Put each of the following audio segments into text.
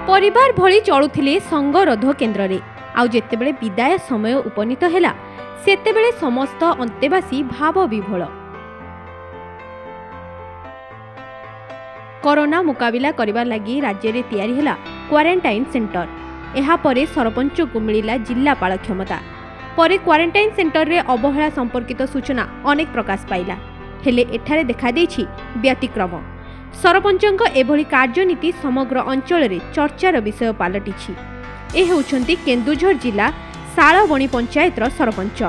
परिवार भली चलुथिले संगरोध केन्द्र रे आउ जेतेबेले विदाय समय उपनीत हैला सेतेबेले समस्त अंतेवासी भाव विभोल। कोरोना मुकाबिला करिबार लागि राज्य रे तयारी हैला क्वारंटाइन सेंटर। एहा परे सरपंच को मिलिला जिल्लापाल क्षमता। परे क्वारंटाइन सेंटर रे अवहेला संपर्कित सूचना अनेक प्रकाश पाइला हेले एठारे देखा देछि व्यतिक्रम। सरपंचଙ୍କ एभली कार्यनीति समग्र अंचल रे चर्चार विषय पालटिछि। ए हेउछंती केन्दुझर जिला साळबणी पंचायतर सरपंच।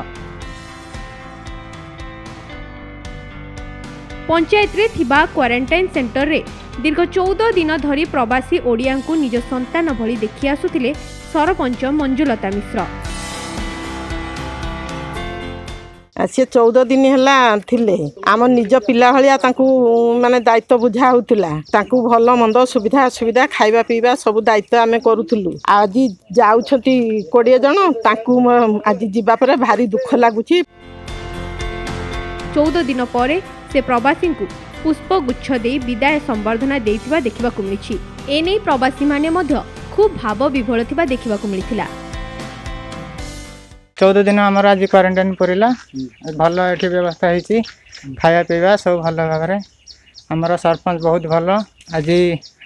पंचायत रे थिबा क्वारंटाइन सेंटर रे दीर्घ 14 दिन धरी प्रवासी ओडिया को निज संतान भली देखि आसुथिले सरपंच मंजुलता मिश्र। सी 14 दिन है थिले आम निज पिला भाया माने दायित्व बुझा होता भल मंद सुविधा असुविधा खाइबा पीवा सब दायित्व आम करूँ। आज जाऊँ 20 जन आज जीवा पर भारी दुख लगुच। 14 दिन पर से प्रवासी को पुष्पगुच्छ दे विदाय संबर्धना देइथिबा देखिबाकु मिलिछि। एने प्रवासी माने मध्य खूब भाव विभोल थिबा देखिबाकु मिलिथिला। 14 दिन आमर आज क्वारंटाइन पड़ला भल ये व्यवस्था होती खाया पीवा सब भल भाव। आमर सरपंच बहुत भल आज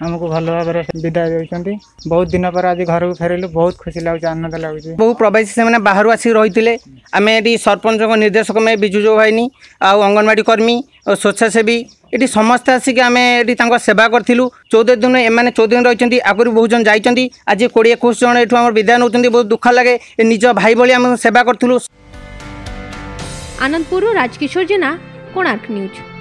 आमको भल भाव विदाय देते। बहुत दिन पर आज घर को फेरलु बहुत खुशी लगुच आनंद लगुच। बहु प्रवासी से बाहर आसिक रही आम ये सरपंच निर्देशक में बिजु जो भाईनी आउ अंगनवाड़ी कर्मी और स्वेच्छासेवी ये समस्त आसिक आम ये सेवा करूँ। 14 दिन एम 14 दिन रही आगुरी बहुत जन जाइए आज 20-21 जन ये विदाय नौ बहुत दुख लगे निज भाई भाई आम सेवा करूँ। आनंदपुर राजकिशोर जेना कोणार्क न्यूज।